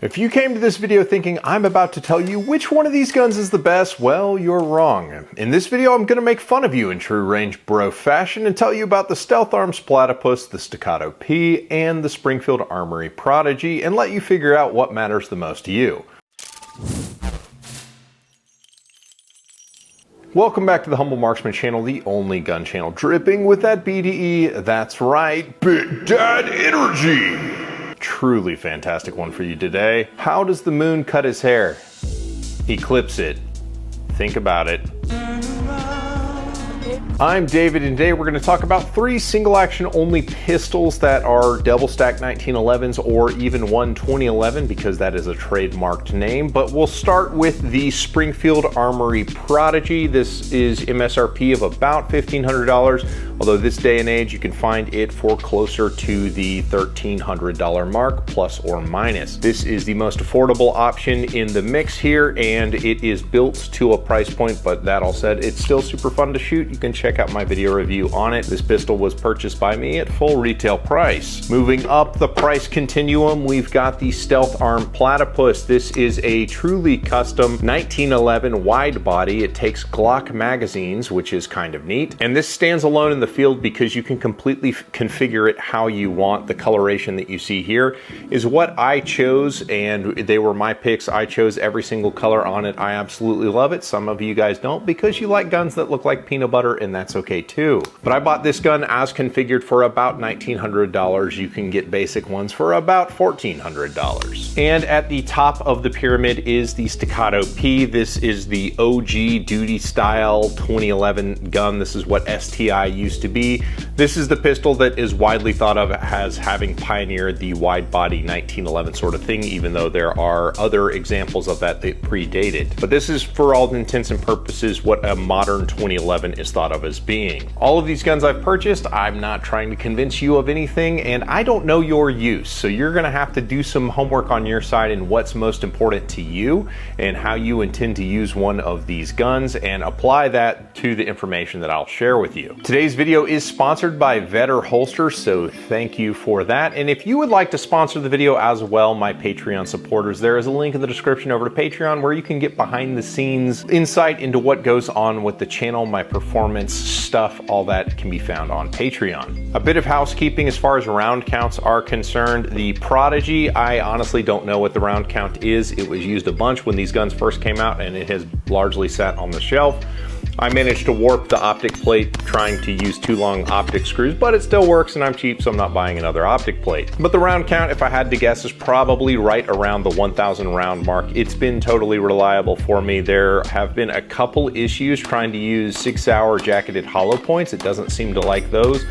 If you came to this video thinking I'm about to tell you which one of these guns is the best, well, you're wrong. In this video, I'm gonna make fun of you in true range bro fashion and tell you about the Stealth Arms Platypus, the Staccato P, and the Springfield Armory Prodigy, and let you figure out what matters the most to you. Welcome back to the Humble Marksman channel, the only gun channel dripping with that BDE. That's right, Big Dad Energy! Truly fantastic one for you today. How does the moon cut his hair? He clips it. Think about it. I'm David, and today we're going to talk about 3 single action only pistols that are double stack 1911s or even one 2011 because that is a trademarked name. But we'll start with the Springfield Armory Prodigy. This is MSRP of about $1,500, although this day and age you can find it for closer to the $1,300 mark, plus or minus. This is the most affordable option in the mix here, and it is built to a price point, but that all said, it's still super fun to shoot. You can check out my video review on it. This pistol was purchased by me at full retail price. Moving up the price continuum, we've got the Stealth Arms Platypus. This is a truly custom 1911 wide body. It takes GLOCK magazines, which is kind of neat. And this stands alone in the field because you can completely configure it how you want. The coloration that you see here is what I chose, and they were my picks. I chose every single color on it. I absolutely love it. Some of you guys don't because you like guns that look like peanut butter, and that's okay too. But I bought this gun as configured for about $1,900. You can get basic ones for about $1,400. And at the top of the pyramid is the Staccato P. This is the OG duty style 2011 gun. This is what STI used to be. This is the pistol that is widely thought of as having pioneered the wide body 1911 sort of thing, even though there are other examples of that predate it. But this is, for all intents and purposes, what a modern 2011 is thought of as being. All of these guns I've purchased, I'm not trying to convince you of anything, and I don't know your use, so you're gonna have to do some homework on your side and what's most important to you and how you intend to use one of these guns and apply that to the information that I'll share with you. Today's video is sponsored by Vetter Holsters, so thank you for that. And if you would like to sponsor the video as well, my Patreon supporters, there is a link in the description over to Patreon where you can get behind the scenes insight into what goes on with the channel, my performance stuff, all that can be found on Patreon. A bit of housekeeping as far as round counts are concerned. The Prodigy, I honestly don't know what the round count is. It was used a bunch when these guns first came out, and it has largely sat on the shelf. I managed to warp the optic plate trying to use 2 long optic screws, but it still works and I'm cheap, so I'm not buying another optic plate. But the round count, if I had to guess, is probably right around the 1,000 round mark. It's been totally reliable for me. There have been a couple issues trying to use 6-hour jacketed hollow points. It doesn't seem to like those.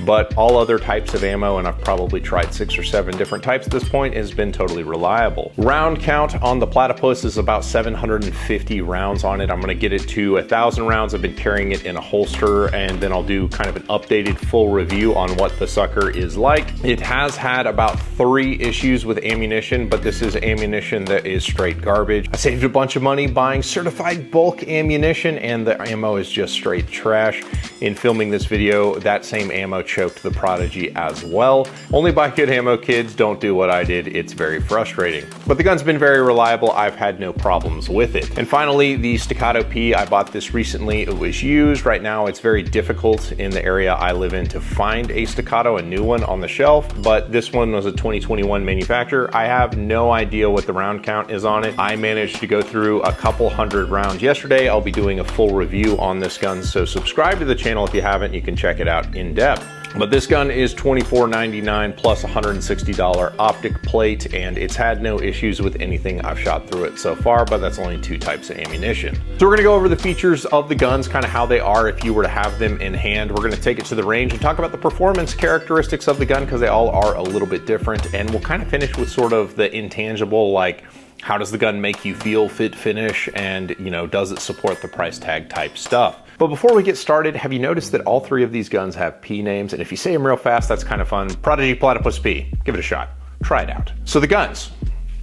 But all other types of ammo, and I've probably tried 6 or 7 different types at this point, has been totally reliable. Round count on the Platypus is about 750 rounds on it. I'm gonna get it to 1,000 rounds. I've been carrying it in a holster, and then I'll do kind of an updated full review on what the sucker is like. It has had about 3 issues with ammunition, but this is ammunition that is straight garbage. I saved a bunch of money buying certified bulk ammunition, and the ammo is just straight trash. In filming this video, that same ammo choked the Prodigy as well. Only buy good ammo, kids. Don't do what I did. It's very frustrating. But the gun's been very reliable. I've had no problems with it. And finally, the Staccato P. I bought this recently. It was used. Right now, it's very difficult in the area I live in to find a Staccato, a new one on the shelf, but this one was a 2021 manufacturer. I have no idea what the round count is on it. I managed to go through a couple hundred rounds yesterday. I'll be doing a full review on this gun, so subscribe to the channel if you haven't. You can check it out in depth. But this gun is $24.99 plus $160 optic plate, and it's had no issues with anything I've shot through it so far, but that's only 2 types of ammunition. So we're gonna go over the features of the guns, kind of how they are if you were to have them in hand. We're gonna take it to the range and talk about the performance characteristics of the gun because they all are a little bit different, and we'll kind of finish with sort of the intangible, like how does the gun make you feel, fit, finish, and does it support the price tag type stuff. But before we get started, have you noticed that all 3 of these guns have P names? And if you say them real fast, that's kind of fun. Prodigy, Platypus, P. Give it a shot. Try it out. So the guns,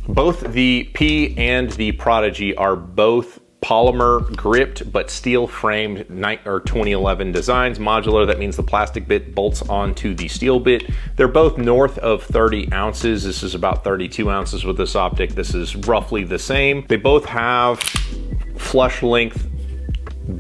both the P and the Prodigy are both polymer gripped but steel framed 2011 designs. Modular, that means the plastic bit bolts onto the steel bit. They're both north of 30 ounces. This is about 32 ounces with this optic. This is roughly the same. They both have flush length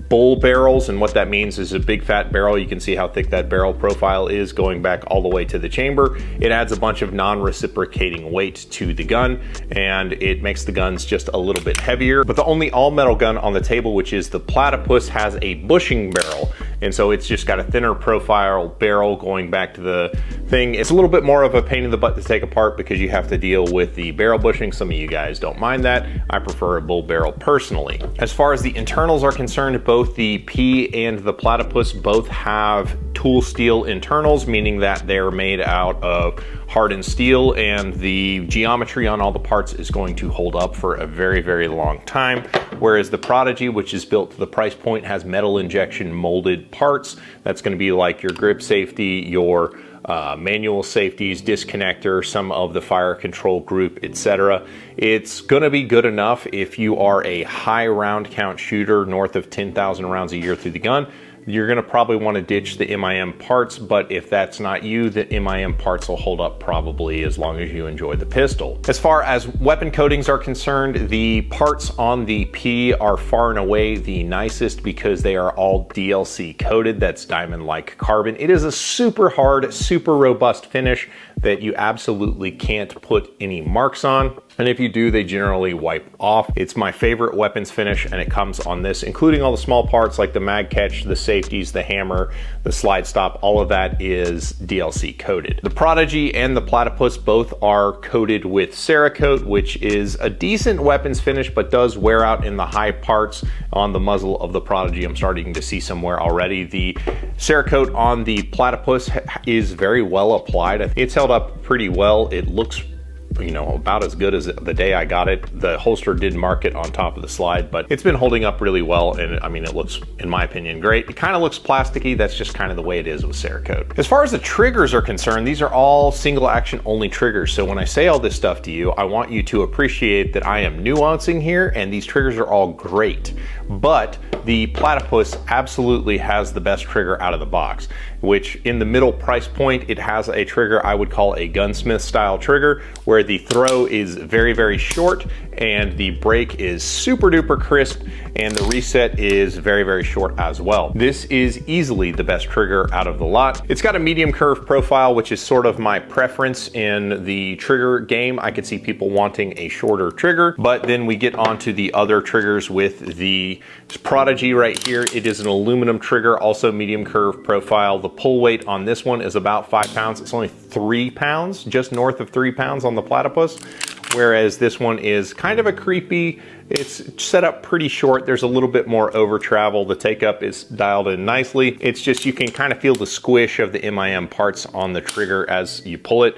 bull barrels, and what that means is a big fat barrel. You can see how thick that barrel profile is going back all the way to the chamber. It adds a bunch of non-reciprocating weight to the gun, and it makes the guns just a little bit heavier. But the only all-metal gun on the table, which is the Platypus, has a bushing barrel, and so it's just got a thinner profile barrel going back to the thing. It's a little bit more of a pain in the butt to take apart because you have to deal with the barrel bushing. Some of you guys don't mind that. I prefer a bull barrel personally. As far as the internals are concerned, both the P and the Platypus both have tool steel internals, meaning that they're made out of hardened steel, and the geometry on all the parts is going to hold up for a very, very long time. Whereas the Prodigy, which is built to the price point, has metal injection molded parts. That's going to be like your grip safety, your manual safeties, disconnector, some of the fire control group, etc. It's gonna be good enough if you are a high round count shooter, north of 10,000 rounds a year through the gun. You're gonna probably want to ditch the MIM parts, but if that's not you, the MIM parts will hold up probably as long as you enjoy the pistol. As far as weapon coatings are concerned, the parts on the P are far and away the nicest because they are all DLC coated. That's diamond-like carbon. It is a super hard, super robust finish that you absolutely can't put any marks on. And if you do, they generally wipe off. It's my favorite weapons finish, and it comes on this, including all the small parts like the mag catch, the safeties, the hammer, the slide stop. All of that is DLC coated. The Prodigy and the Platypus both are coated with Cerakote, which is a decent weapons finish, but does wear out in the high parts. On the muzzle of the Prodigy, I'm starting to see some wear already. The Cerakote on the Platypus is very well applied. It's held up pretty well. It looks, you know, about as good as the day I got it. The holster did mark it on top of the slide, but it's been holding up really well, and I mean, it looks, in my opinion, great. It kind of looks plasticky. That's just kind of the way it is with Cerakote. As far as the triggers are concerned, these are all single action only triggers. So when I say all this stuff to you, I want you to appreciate that I am nuancing here, and these triggers are all great. But the Platypus absolutely has the best trigger out of the box, which in the middle price point, it has a trigger I would call a gunsmith style trigger, where the throw is very, very short and the break is super duper crisp, and the reset is very, very short as well. This is easily the best trigger out of the lot. It's got a medium curve profile, which is sort of my preference in the trigger game. I could see people wanting a shorter trigger, but then we get onto the other triggers with the Prodigy right here. It is an aluminum trigger, also medium curve profile. The pull weight on this one is about 5 pounds. It's only 3 pounds, just north of 3 pounds on the Platypus, whereas this one is kind of a creepy, it's set up pretty short. There's a little bit more over travel. The take up is dialed in nicely. It's just, you can kind of feel the squish of the MIM parts on the trigger as you pull it.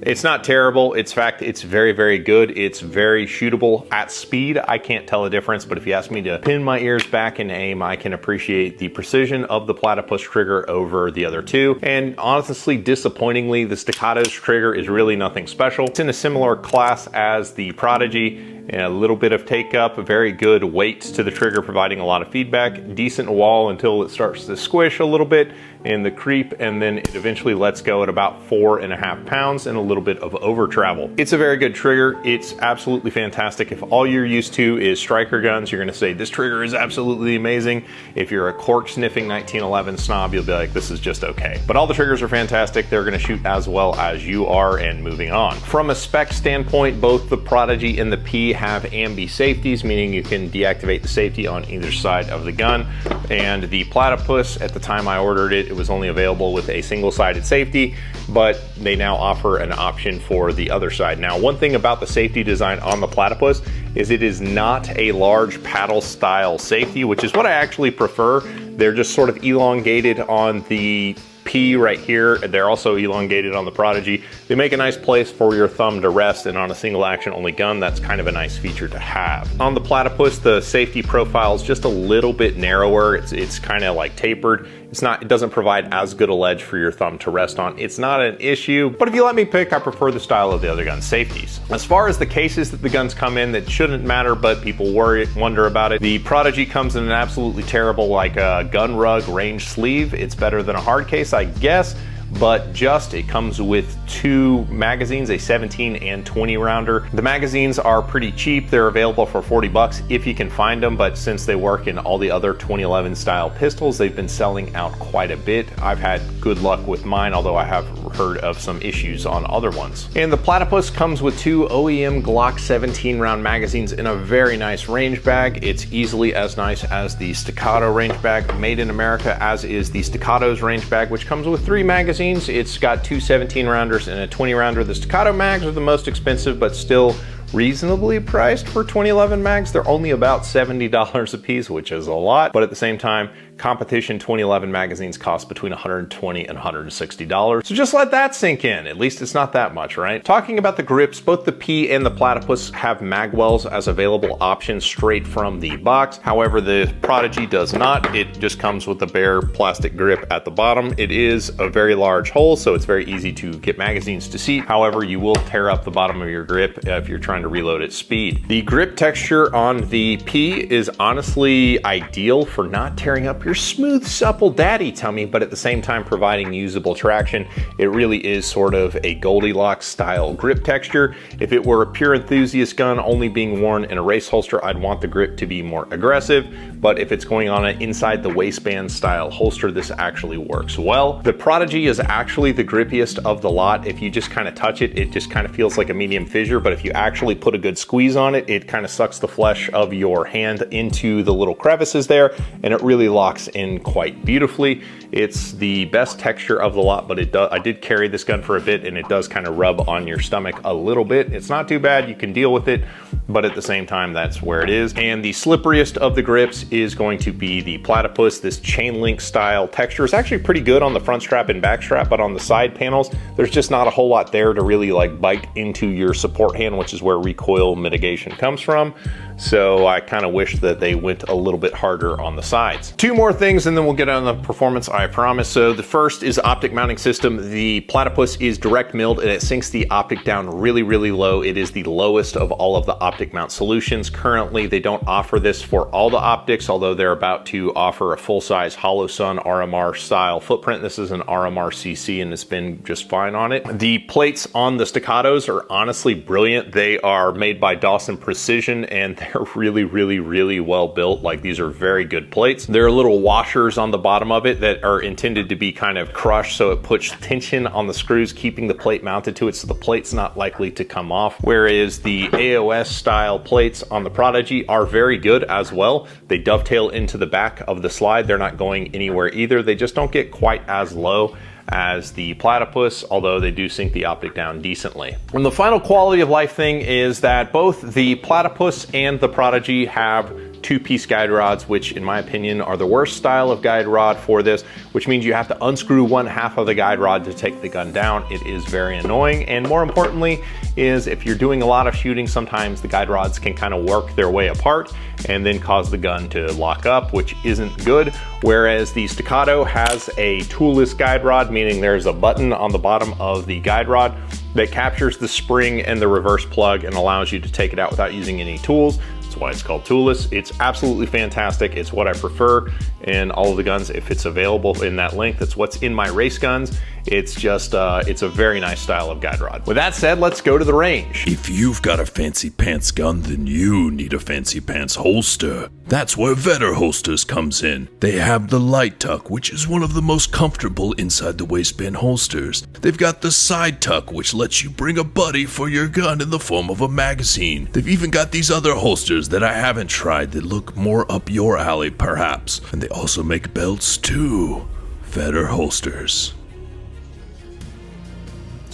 It's not terrible. In fact, it's very, very good. It's very shootable at speed. I can't tell a difference, but if you ask me to pin my ears back and aim, I can appreciate the precision of the Platypus trigger over the other two. And honestly, disappointingly, the Staccato's trigger is really nothing special. It's in a similar class as the Prodigy. And a little bit of take up, a very good weight to the trigger, providing a lot of feedback, decent wall until it starts to squish a little bit in the creep, and then it eventually lets go at about 4.5 pounds and a little bit of over travel. It's a very good trigger. It's absolutely fantastic. If all you're used to is striker guns, you're gonna say this trigger is absolutely amazing. If you're a cork sniffing 1911 snob, you'll be like, this is just okay. But all the triggers are fantastic. They're gonna shoot as well as you are. And moving on. From a spec standpoint, both the Prodigy and the P have ambi safeties, meaning you can deactivate the safety on either side of the gun. And the Platypus, at the time I ordered it, it was only available with a single-sided safety, but they now offer an option for the other side. Now, one thing about the safety design on the Platypus is it is not a large paddle style safety, which is what I actually prefer. They're just sort of elongated on the P P right here. They're also elongated on the Prodigy. They make a nice place for your thumb to rest, and on a single action only gun, that's kind of a nice feature to have. On the Platypus, the safety profile is just a little bit narrower. It's kind of like tapered. It doesn't provide as good a ledge for your thumb to rest on. It's not an issue, but if you let me pick, I prefer the style of the other gun safeties. As far as the cases that the guns come in, that shouldn't matter, but people wonder about it. The Prodigy comes in an absolutely terrible, like a gun rug range sleeve. It's better than a hard case, I guess, but it comes with 2 magazines, a 17 and 20 rounder. The magazines are pretty cheap. They're available for 40 bucks if you can find them, but since they work in all the other 2011 style pistols, they've been selling out quite a bit. I've had good luck with mine, although I have heard of some issues on other ones. And the Platypus comes with 2 OEM GLOCK 17 round magazines in a very nice range bag. It's easily as nice as the Staccato range bag, made in America, as is the Staccato's range bag, which comes with 3 magazines. It's got 2 17 rounders and a 20 rounder. The Staccato mags are the most expensive, but still reasonably priced for 2011 mags. They're only about $70 a piece, which is a lot, but at the same time, competition 2011 magazines cost between $120 and $160. So just let that sink in. At least it's not that much, right? Talking about the grips, both the P and the Platypus have mag wells as available options straight from the box. However, the Prodigy does not. It just comes with the bare plastic grip at the bottom. It is a very large hole, so it's very easy to get magazines to seat. However, you will tear up the bottom of your grip if you're trying to reload at speed. The grip texture on the P is honestly ideal for not tearing up your smooth, supple daddy tummy, but at the same time providing usable traction. It really is sort of a Goldilocks style grip texture. If it were a pure enthusiast gun only being worn in a race holster, I'd want the grip to be more aggressive, but if it's going on an inside the waistband style holster, this actually works well. The Prodigy is actually the grippiest of the lot. If you just kind of touch it, it just kind of feels like a medium fissure, but if you actually put a good squeeze on it, it kind of sucks the flesh of your hand into the little crevices there, and it really locks in quite beautifully. It's the best texture of the lot, but I did carry this gun for a bit, and it does kind of rub on your stomach a little bit. It's not too bad, you can deal with it, but at the same time, that's where it is. And the slipperiest of the grips is going to be the Platypus. This chain link style texture is actually pretty good on the front strap and back strap, but on the side panels, there's just not a whole lot there to really like bite into your support hand, which is where recoil mitigation comes from. So I kind of wish that they went a little bit harder on the sides. 2 more things and then we'll get on the performance, I promise. So the first is optic mounting system. The Platypus is direct milled and it sinks the optic down really, really low. It is the lowest of all of the optic mount solutions. Currently, they don't offer this for all the optics, although they're about to offer a full-size Hollow Sun RMR style footprint. This is an RMR CC and it's been just fine on it. The plates on the Staccatos are honestly brilliant. They are made by Dawson Precision and they're really, really, really well built. Like, these are very good plates. There are little washers on the bottom of it that are intended to be kind of crushed, so it puts tension on the screws, keeping the plate mounted to it, so the plate's not likely to come off. Whereas the AOS style plates on the Prodigy are very good as well. They dovetail into the back of the slide. They're not going anywhere either. They just don't get quite as low as the Platypus, although they do sink the optic down decently. And the final quality of life thing is that both the Platypus and the Prodigy have 2-piece guide rods, which in my opinion are the worst style of guide rod for this, which means you have to unscrew 1/2 of the guide rod to take the gun down. It is very annoying, and more importantly is if you're doing a lot of shooting, sometimes the guide rods can kind of work their way apart and then cause the gun to lock up, which isn't good. Whereas the Staccato has a toolless guide rod, meaning there's a button on the bottom of the guide rod that captures the spring and the reverse plug and allows you to take it out without using any tools. That's why it's called toolless. It's absolutely fantastic. It's what I prefer in all of the guns if it's available in that length. It's what's in my race guns. It's just, it's a very nice style of guide rod. With that said, let's go to the range. If you've got a fancy pants gun, then you need a fancy pants holster. That's where Vetter Holsters comes in. They have the light tuck, which is one of the most comfortable inside the waistband holsters. They've got the side tuck, which lets you bring a buddy for your gun in the form of a magazine. They've even got these other holsters that I haven't tried that look more up your alley, perhaps. And they also make belts too. Vetter Holsters.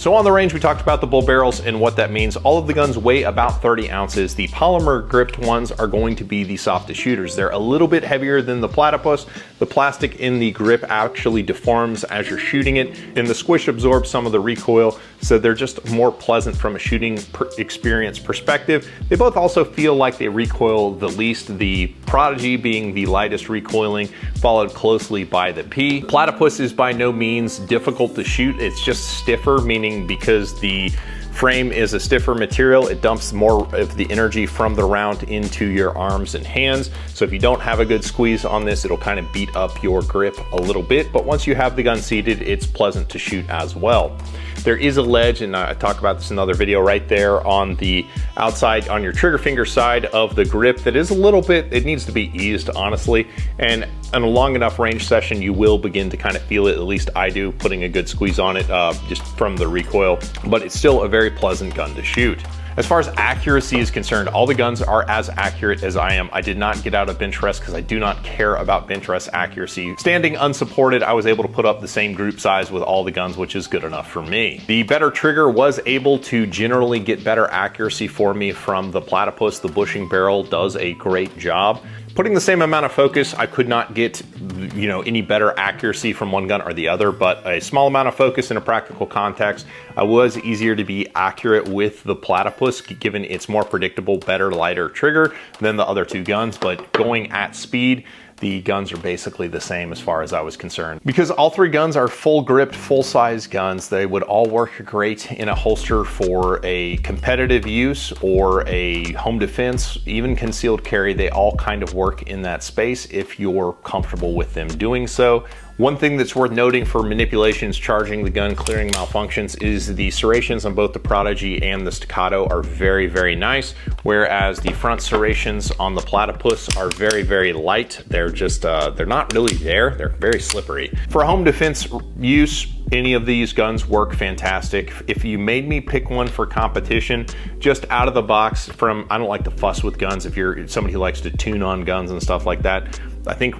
So on the range, we talked about the bull barrels and what that means. All of the guns weigh about 30 ounces. The polymer gripped ones are going to be the softest shooters. They're a little bit heavier than the platypus. The plastic in the grip actually deforms as you're shooting it, and the squish absorbs some of the recoil, so they're just more pleasant from a shooting experience perspective. They both also feel like they recoil the least, the Prodigy being the lightest recoiling, followed closely by the P. Platypus is by no means difficult to shoot. It's just stiffer, meaning because the frame is a stiffer material, it dumps more of the energy from the round into your arms and hands. So if you don't have a good squeeze on this, it'll kind of beat up your grip a little bit, but once you have the gun seated, it's pleasant to shoot as well. There is a ledge, and I talk about this in another video, right there on the outside, on your trigger finger side of the grip, that is a little bit, it needs to be eased, honestly. And in a long enough range session, you will begin to kind of feel it, at least I do, putting a good squeeze on it just from the recoil, but it's still a very pleasant gun to shoot. As far as accuracy is concerned, all the guns are as accurate as I am. I did not get out of bench rest because I do not care about bench rest accuracy. Standing unsupported, I was able to put up the same group size with all the guns, which is good enough for me. The better trigger was able to generally get better accuracy for me from the platypus. The bushing barrel does a great job. Putting the same amount of focus, I could not get, any better accuracy from one gun or the other, but a small amount of focus in a practical context, I was easier to be accurate with the platypus, given its more predictable, better, lighter trigger than the other two guns. But going at speed, the guns are basically the same as far as I was concerned. Because all three guns are full gripped, full size guns, they would all work great in a holster for a competitive use or a home defense, even concealed carry. They all kind of work in that space if you're comfortable with them doing so. One thing that's worth noting for manipulations, charging the gun, clearing malfunctions, is the serrations on both the Prodigy and the Staccato are very, very nice, whereas the front serrations on the platypus are very, very light. They're just, they're not really there. They're very slippery. For home defense use, any of these guns work fantastic. If you made me pick one for competition, just out of the box from, I don't like to fuss with guns. If you're somebody who likes to tune on guns and stuff like that, I think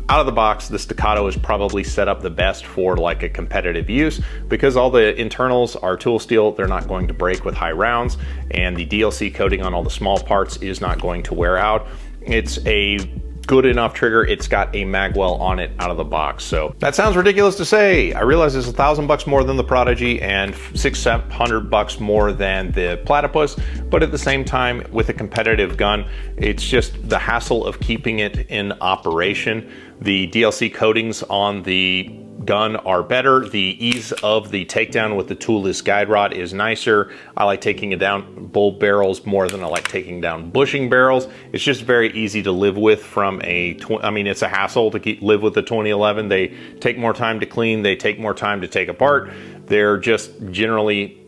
out of the box, the Staccato is probably set up the best for like a competitive use because all the internals are tool steel. They're not going to break with high rounds, and the DLC coating on all the small parts is not going to wear out. It's a good enough trigger. It's got a magwell on it out of the box. So that sounds ridiculous to say. I realize it's $1,000 more than the Prodigy and $600-700 more than the platypus, but at the same time, with a competitive gun, it's just the hassle of keeping it in operation. The DLC coatings on the gun are better. The ease of the takedown with the toolless guide rod is nicer. I like taking down bull barrels more than I like taking down bushing barrels. It's just very easy to live with from it's a hassle to live with the 2011. They take more time to clean. They take more time to take apart. They're just generally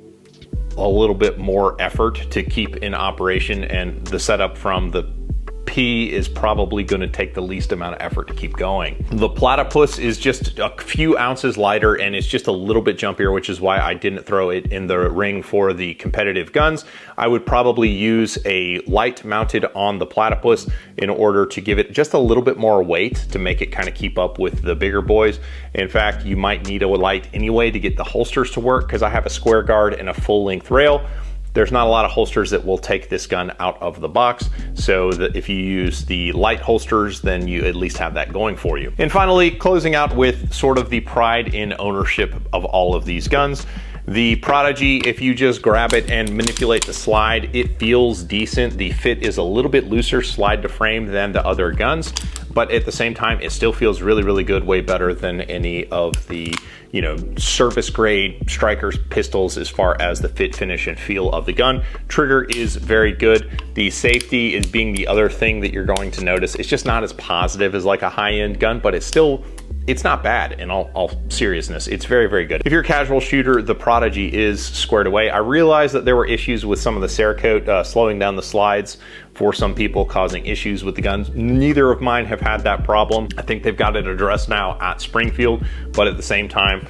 a little bit more effort to keep in operation, and the setup from the P is probably going to take the least amount of effort to keep going. The platypus is just a few ounces lighter, and it's just a little bit jumpier, which is why I didn't throw it in the ring for the competitive guns. I would probably use a light mounted on the platypus in order to give it just a little bit more weight to make it kind of keep up with the bigger boys. In fact, you might need a light anyway to get the holsters to work, because I have a square guard and a full length rail. There's not a lot of holsters that will take this gun out of the box, so that if you use the light holsters, then you at least have that going for you. And finally, closing out with sort of the pride in ownership of all of these guns. The Prodigy, if you just grab it and manipulate the slide, it feels decent. The fit is a little bit looser slide to frame than the other guns, but at the same time, it still feels really, really good, way better than any of the service grade strikers pistols as far as the fit, finish, and feel of the gun. Trigger is very good. The safety is being the other thing that you're going to notice. It's just not as positive as like a high-end gun, but it's not bad in all seriousness. It's very, very good. If you're a casual shooter, the Prodigy is squared away. I realized that there were issues with some of the Cerakote slowing down the slides for some people, causing issues with the guns. Neither of mine have had that problem. I think they've got it addressed now at Springfield, but at the same time,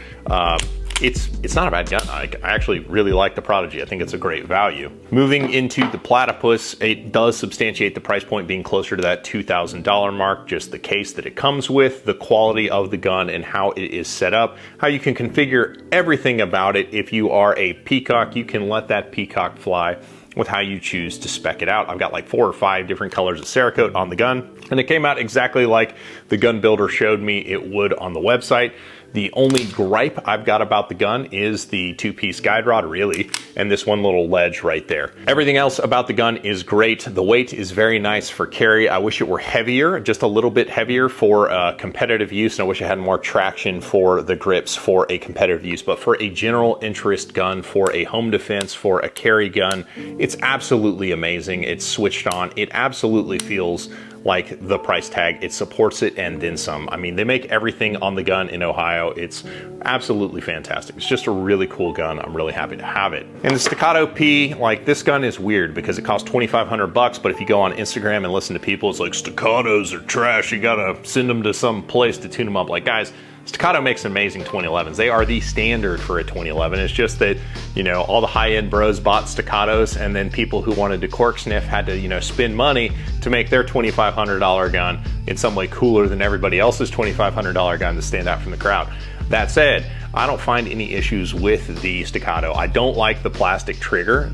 it's not a bad gun. I actually really like the Prodigy. I think it's a great value. Moving into the Platypus, it does substantiate the price point being closer to that $2,000 mark. Just the case that it comes with, the quality of the gun and how it is set up, how you can configure everything about it. If you are a peacock, you can let that peacock fly with how you choose to spec it out. I've got like 4 or 5 different colors of Cerakote on the gun, and it came out exactly like the gun builder showed me it would on the website. The only gripe I've got about the gun is the 2-piece guide rod, really, and this one little ledge right there. Everything else about the gun is great. The weight is very nice for carry. I wish it were heavier, just a little bit heavier for competitive use, and I wish it had more traction for the grips for a competitive use. But for a general interest gun, for a home defense, for a carry gun, it's absolutely amazing. It's switched on. It absolutely feels like the price tag. It supports it and then some. I mean, they make everything on the gun in Ohio. It's absolutely fantastic. It's just a really cool gun. I'm really happy to have it. And the Staccato P, like, this gun is weird because it costs $2,500, but if you go on Instagram and listen to people, it's like, Staccatos are trash. You gotta send them to some place to tune them up. Like, guys, Staccato makes amazing 2011s. They are the standard for a 2011. It's just that, you know, all the high-end bros bought Staccatos, and then people who wanted to cork sniff had to, you know, spend money to make their $2,500 gun in some way cooler than everybody else's $2,500 gun to stand out from the crowd. That said, I don't find any issues with the Staccato. I don't like the plastic trigger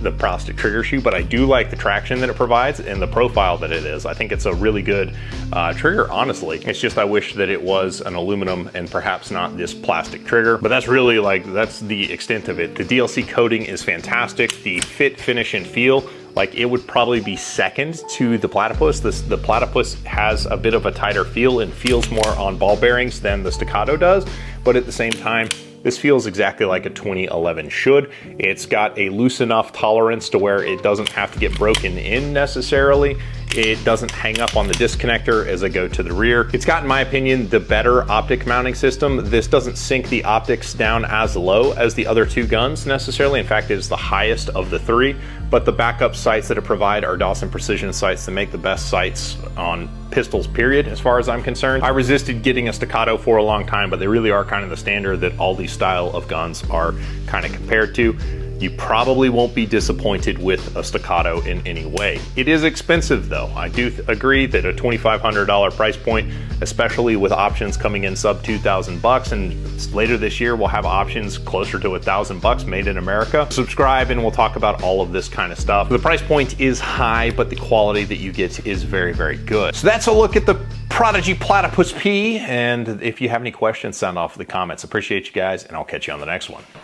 shoe, but I do like the traction that it provides and the profile that it is. I think it's a really good trigger, honestly. It's just I wish that it was an aluminum and perhaps not this plastic trigger, but that's really like, that's the extent of it. The DLC coating is fantastic. The fit, finish, and feel, like, it would probably be second to the Platypus. The Platypus has a bit of a tighter feel and feels more on ball bearings than the Staccato does, but at the same time, this feels exactly like a 2011 should. It's got a loose enough tolerance to where it doesn't have to get broken in necessarily. It doesn't hang up on the disconnector as I go to the rear. It's got, in my opinion, the better optic mounting system. This doesn't sink the optics down as low as the other 2 guns necessarily. In fact, it is the highest of the 3, but the backup sights that it provide are Dawson Precision sights that make the best sights on pistols, period, as far as I'm concerned. I resisted getting a Staccato for a long time, but they really are kind of the standard that all these style of guns are kind of compared to. You probably won't be disappointed with a Staccato in any way. It is expensive though. I do agree that a $2,500 price point, especially with options coming in sub $2,000, and later this year we'll have options closer to $1,000 made in America. Subscribe and we'll talk about all of this kind of stuff. The price point is high, but the quality that you get is very, very good. So that's a look at the Prodigy Platypus P, and if you have any questions, sound off in the comments. Appreciate you guys, and I'll catch you on the next one.